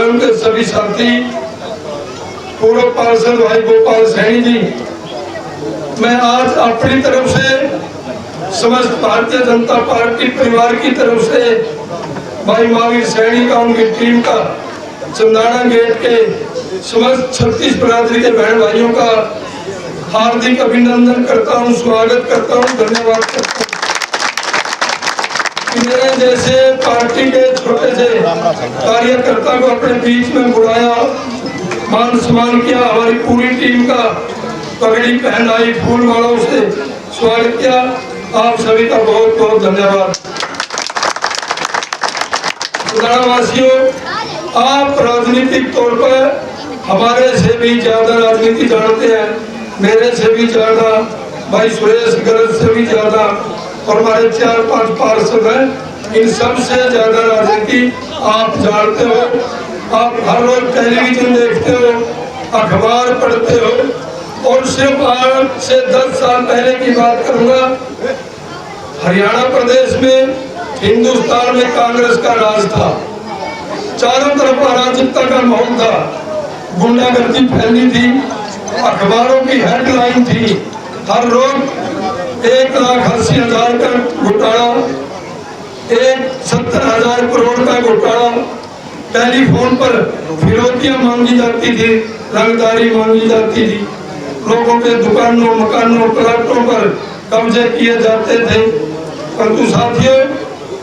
स्वयं के सभी साथी, पूर्व पार्षद भाई गोपाल सैनी जी, मैं आज अपनी तरफ से समस्त भारतीय जनता पार्टी परिवार की तरफ से भाई महावीर सैनी का, उनकी टीम का, चंदाना गेट के समस्त 36 बिरादरी के बहन भाइयों का हार्दिक अभिनंदन करता हूं, स्वागत करता हूं, धन्यवाद करता हूं। मेरे जैसे पार्टी के छोटे से कार्यकर्ता को अपने बीच में बुलाया, मान सम्मान किया, हमारी पूरी टीम का पगड़ी पहनाई, फूल मालाओं से स्वागत किया, आप सभी का बहुत बहुत धन्यवाद। वासियों, आप राजनीतिक तौर पर हमारे से भी ज्यादा राजनीति जानते हैं, मेरे से भी ज्यादा, भाई सुरेश गरज से भी ज्यादा, और हमारे 4-5 पार्षद हैं, इन सब से ज्यादा राजनीति आप जानते हो। आप हर रोज टेलीविजन देखते हो, अखबार पढ़ते हो। और सिर्फ आज से 10 साल पहले की बात करूंगा, हरियाणा प्रदेश में, हिंदुस्तान में कांग्रेस का राज था, चारों तरफ अराजकता का माहौल था, गुंडागर्दी फैली थी, अखबारों की हेडलाइन थी, हर रोज 1,80,000 का घोटाला, 70,000 करोड़ का घोटाला, टेलीफोन पर फिरौतियां मांगी जाती थी, रंगदारी मांगी जाती थी, लोगों के दुकानों, मकानों, प्लाटों पर कब्जे किए जाते थे। परंतु साथियों,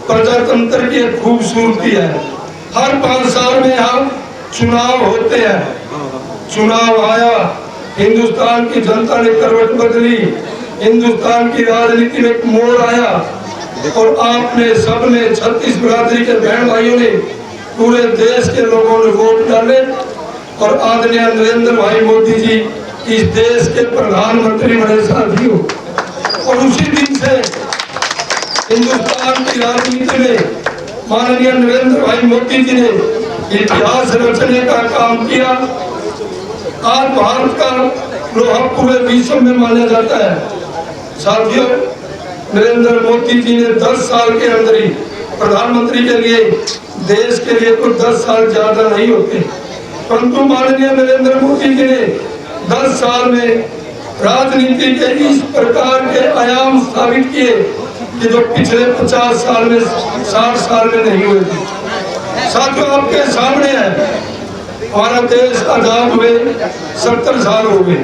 प्रजातंत्र की एक खूबसूरती है, हर 5 साल में यहाँ चुनाव होते हैं। चुनाव आया, हिंदुस्तान की जनता ने करवट बदली, हिंदुस्तान की राजनीति में एक मोड़ आया, और आपने सबने 36 बिरादरी के बहन भाइयों ने, पूरे देश के लोगों ने वोट डाले, और आदरणीय नरेंद्र भाई मोदी जी इस देश के प्रधानमंत्री बने साथियों। और उसी दिन से हिंदुस्तान की राजनीति में माननीय नरेंद्र भाई मोदी जी ने इतिहास रचने का काम किया। आज भारत का लोहा पूरे विश्व में माना जाता है। साथियों, नरेंद्र मोदी जी ने 10 साल के अंदर ही, प्रधानमंत्री के लिए, देश के लिए तो 10 साल ज्यादा नहीं होते, परंतु माननीय नरेंद्र मोदी जी ने 10 साल में राजनीति के इस प्रकार के आयाम स्थापित किए कि जो पिछले 50 साल में, 60 साल में नहीं हुए थे। साथियों, आपके सामने है, हमारा देश आजाद हुए 70 साल हो गए।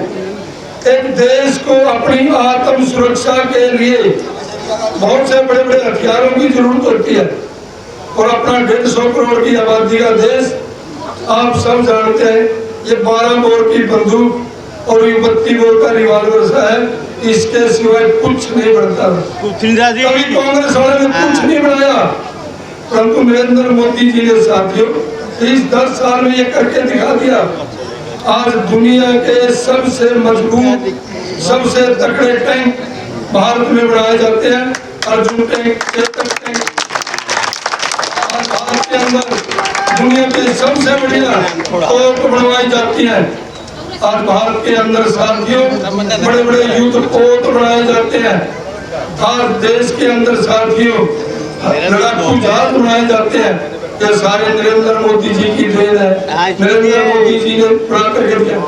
एक देश को अपनी आत्म सुरक्षा के लिए बहुत से बड़े बड़े हथियारों की जरूरत होती है, और अपना 150 करोड़ की आबादी का देश, आप सब जानते हैं, ये 12 बोर की बंदूक और 32 बोर का रिवॉल्वर है, इसके सिवाय कुछ नहीं बनता। कभी कांग्रेस वाले ने कुछ नहीं बनाया, परंतु नरेंद्र मोदी जी ने साथियों इस 10 साल में ये करके दिखा दिया। आज दुनिया के सबसे मजबूत, सबसे तगड़े टैंक भारत में बनाए जाते हैं, अर्जुन टैंक, चेतक टैंक। आज भारत के अंदर दुनिया के सबसे बढ़िया तोप बनवाई जाती है। आज भारत के अंदर साथियों बड़े बड़े युद्ध पोत बनाए जाते हैं। आज देश के अंदर साथियों लड़ाकू जहाज बनाए जाते हैं। ये सारे नरेंद्र मोदी जी की देन है, नरेंद्र मोदी जी ने बना करके दिया।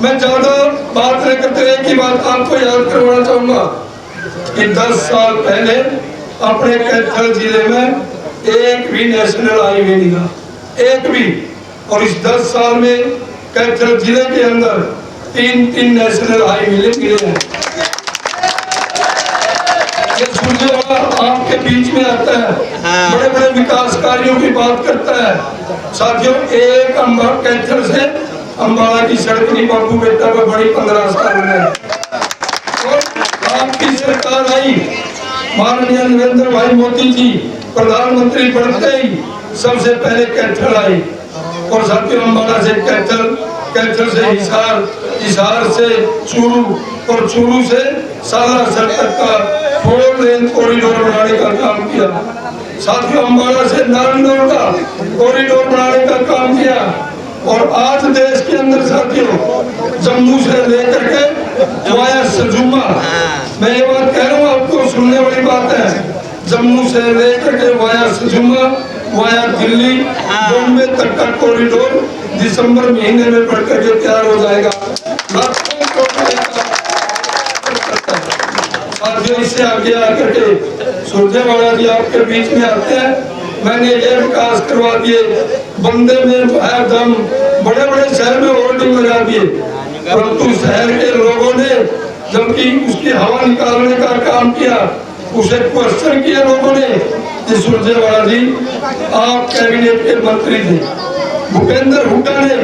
मैं ज्यादा बात नहीं करते, एक ही बात आपको याद करवाना चाहूंगा कि 10 साल पहले अपने कैथल जिले में एक भी नेशनल हाईवे नहीं था, एक भी। और इस 10 साल में कैथल जिले के अंदर 3 नेशनल हाईवे मिले हैं। ये सुरजेवाला आपके बीच में आता है, बड़े बड़े विकास कार्यों की बात करता है। साथियों, एक कैथल से अम्बाला की सड़क नहीं बाबू बेटा पर बड़ी 15 साल में। और आपकी सरकार आई, माननीय नरेंद्र भाई मोदी जी प्रधानमंत्री बनते ही सबसे पहले कैथल आई, और साथियों अम्बाला से कैथल, कैथल से हिसार, हिसार से चूरू, और चूरू से सालासर तक का 4 लेन कॉरिडोर बनाने का काम किया। साथियों अम्बाला से नारनौल का कॉरिडोर बनाने का काम किया। और आज देश के अंदर साथियों जम्मू से लेकर के वाया सजुमा, मैं ये बात कह रहा हूँ, आपको सुनने वाली बात है, जम्मू से लेकर के वाया सजुमा वाया दिल्ली बॉम्बे तक का कॉरिडोर दिसंबर महीने में बढ़कर के तैयार हो जाएगा। साथियों, इससे आगे आकर के सुरजेवाला जी आपके बीच में आते हैं। मैंने ये विकास करवा दिए, बंदे में दम, बड़े बड़े शहर में होर्डिंग लगा दिए, परंतु शहर के लोगों ने जबकि उसकी हवा निकालने का काम किया, उसे क्वेश्चन किया लोगों ने कि सुरजेवाला जी आप कैबिनेट के मंत्री थे। भूपेंद्र हुड्डा ने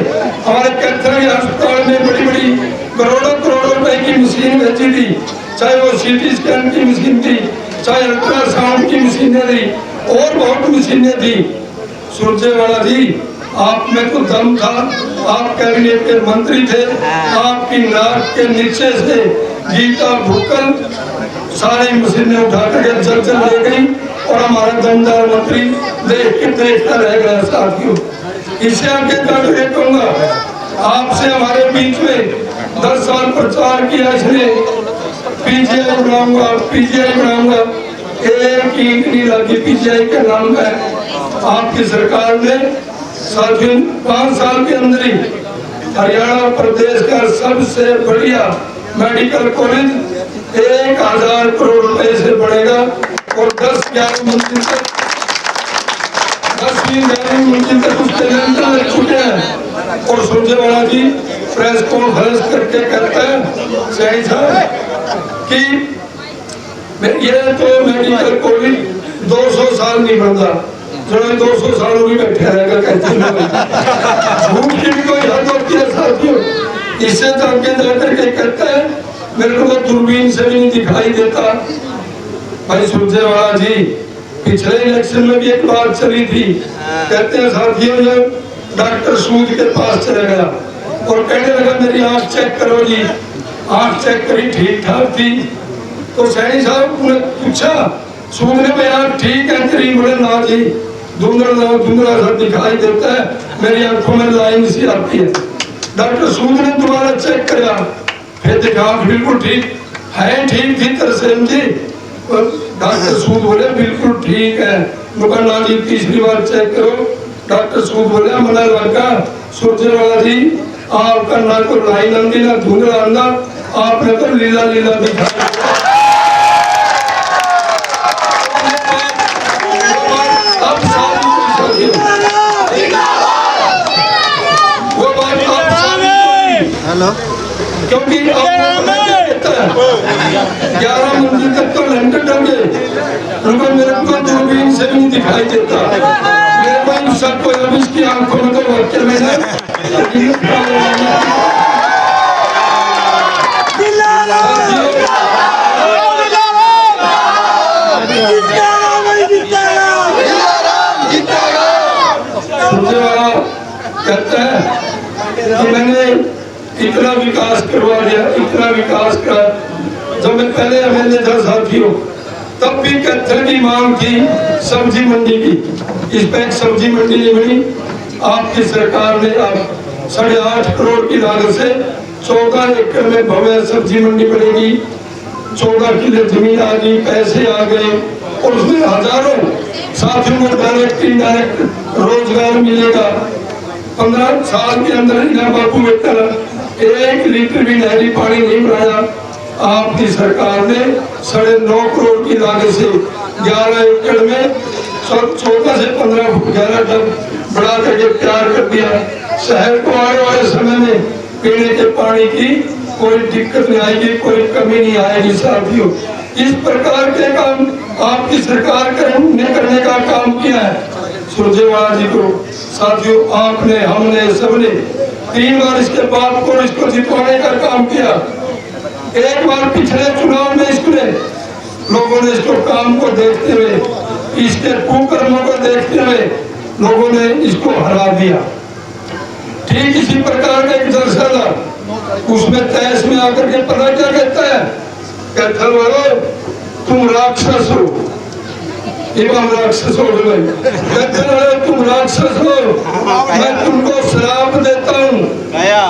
हमारे कैथल अस्पताल में बड़ी बड़ी करोड़ों करोड़ों रुपए की मशीन भेजी थी, चाहे वो सीटी स्कैन की मशीन थी, चाहे अल्ट्रासाउंड की मशीनें थी और बहुत मशीनें थी। सुरजेवाला जी आप में तो दम था, आप कैबिनेट के मंत्री थे, आपकी नाक के नीचे से गीता भुक्कल सारी मशीनें उठा करके जल ले गई और हमारा दमदार मंत्री देख के देखता रह गया। साथियों, इससे आगे जाकर कहूँगा आपसे हमारे बीच में 10 साल प्रचार किया इसने, पीजीआई बनाऊंगा, पीजीआई बनाऊंगा, एक ईंट नहीं लगी पीजीआई के नाम पर। आपकी सरकार ने साथियों 5 साल के अंदर ही हरियाणा प्रदेश का सबसे बढ़िया मेडिकल कॉलेज 1000 करोड़ रुपए से बढ़ेगा और 10-11 मंजिल तक 10-11 मंजिल तक उसके लेंटर लग चुके हैं। और सुरजेवाला जी प्रेस कॉन्फ्रेंस करके कहते हैं सही साहब कि ये तो मेडिकल कॉलेज 200 साल नहीं बनता, जो 200 सालों में बैठे रहेगा कहते हैं। झूठ की भी कोई हद होती है साथियों। इससे तो आगे जाकर के कहते हैं मेरे को दूरबीन से भी नहीं दिखाई देता। भाई सुरजेवाला जी पिछले इलेक्शन में भी एक बात चली थी, कहते हैं साथियों जब डॉक्टर सूद के पास चला गया और कहने लगा मेरी आंख चेक करो जी, आंख चेक करी ठीक ठाक थी, तो सैनी साहब ने पूछा सूद ने भाई आंख ठीक है तेरी? बोले ना जी धुंधला सा दिखाई देता है, मेरी आंखों में लाइन सी आती है। डॉक्टर सूद ने दोबारा चेक किया, फिर देखा बिल्कुल ठीक है, ठीक थी तरसेम जी। डॉक्टर सूद बोले बिल्कुल ठीक है। ना जी तीसरी बार चेक करो। डॉक्टर सूद बोले मना लगा सुरजेवाला जी आपका ना तो लाइन आंदी ना धुंधला आंदा, आपने तो लीला लीला दिखाया। क्योंकि 11 मंजिल तक तो लैंडर होंगे, उनको मेरे को दूरबीन से भी नहीं दिखाई देता। मेरे को शक कोई अब इसकी आंखों में तो वाक्य में है। कहता है कि मैंने इतना विकास करवा दिया, इतना विकास करा। जब मैं पहले एमएलए था साथियों, तब भी कैथल की मांग थी सब्जी मंडी की, इस पे एक सब्जी मंडी नहीं बनी। आपकी सरकार ने अब 8.5 करोड़ की लागत से 14 एकड़ में भव्य सब्जी मंडी बनेगी। 14 किले जमीन आ गई, पैसे आ गए और उसमें हजारों साथियों को डायरेक्ट इनडायरेक्ट रोजगार मिलेगा। 15 साल के अंदर इना बापू बेटा 1 लीटर भी नहरी पानी नहीं बनाया। आपकी सरकार ने 9.5 करोड़ की लागत से 11 एकड़ में 14 से 15 फुट गहरा डैम बढ़ा करके तैयार कर दिया। शहर को आने वाले समय में पीने के पानी की कोई दिक्कत नहीं आएगी, कोई कमी नहीं आएगी। साथियों इस प्रकार के काम आपकी सरकार ने करने का काम किया है सुरजेवाला जी को। साथियों आपने हमने सबने 3 बार इसके बाप को इसको जितवाने का काम किया। एक बार पिछले चुनाव में इसने लोगों ने इसको काम को देखते हुए, इसके कुकर्मों को देखते हुए लोगों ने इसको हरा दिया। ठीक इसी प्रकार का एक जलसा था, उसमें तैस में आकर के पता क्या कहता है, कैथल वालों तुम राक्षस हो, राक्षस हो गए, कैथल वालों तुम राक्षस हो, मैं तुमको श्राप देता हूँ।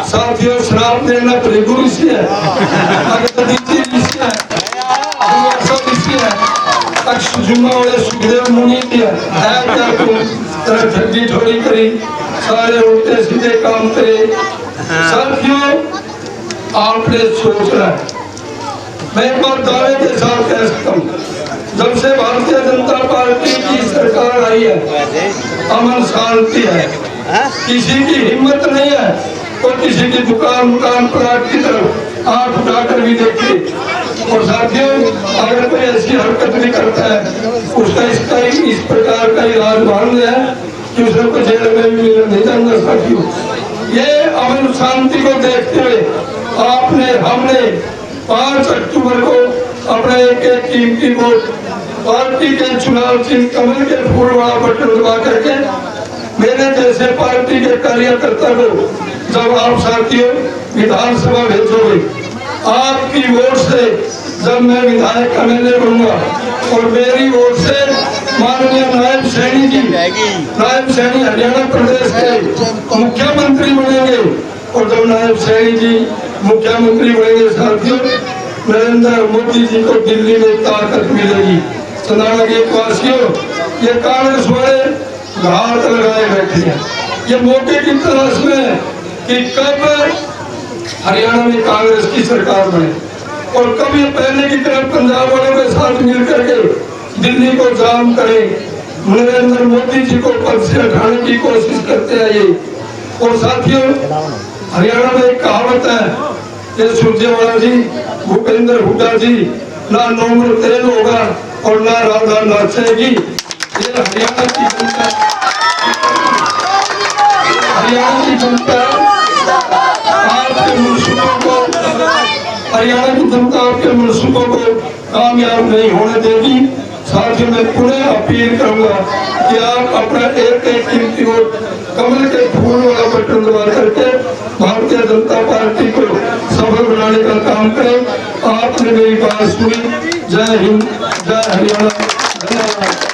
साथियों श्राप देना गुरु से है, सुखदेव मुनि है क्या तुम छोड़ी करी, सारे उल्टे सीधे काम करे। साथियों, आपने सोचना है, मैं एक बार दावे के साथ कह सकता हूँ, जब से भारतीय जनता पार्टी की सरकार आई है, अमन शांति है, किसी की हिम्मत नहीं है तो किसी की दुकान प्लाट की तरफ आंख उठाकर भी देखे। और साथियों, अगर कोई ऐसी हरकत भी करता है, उसका इसका इस प्रकार का इलाज मान है कि उसे को जेल में भी नहीं जाना। साथियों, ये अमन शांति को देखते हुए हमने 5 अक्टूबर को अपना एक कीमती वोट पार्टी के चुनाव चिन्ह कमल के फूल वाला बटन दबा करके मेरे जैसे पार्टी के कार्यकर्ता को जब आप साथियों विधानसभा भेजोगे, आपकी वोट से जब मैं विधायक एमएलए बनूंगा और मेरी वोट से माननीय नायब सैनी हरियाणा प्रदेश के मुख्यमंत्री बनेंगे, और जब नायब सैनी जी मुख्यमंत्री बनेंगे, साथियों नरेंद्र मोदी जी को दिल्ली में ताकत मिलेगी। चंद्राना के वासियों, ये कांग्रेस वाले घाट लगाए बैठे हैं, ये मौके की तलाश में कि कब हरियाणा में कांग्रेस की सरकार बने और कब ये पहले की तरफ पंजाब वालों के साथ मिलकर के दिल्ली को जाम करें, नरेंद्र मोदी जी को पद से हटाने की कोशिश करते हैं ये। और साथियों, हरियाणा में एक कहावत है, ये सुरजेवाला जी, भूपेंद्र हुड्डा जी, ना नोमल तेल होगा और ना राधा नाचेगी। ये हरियाणा की जनता आपके मनसूबों को कामयाब नहीं होने देगी। साथ ही मैं पुनः अपील करूंगा कि आप अपना एक कीमती वोट कमल के फूल वाला बटन दबा करके भारतीय जनता पार्टी को सफल बनाने का काम करें। आपने मेरी बात सुनी। जय हिंद, जय हरियाणा, धन्यवाद।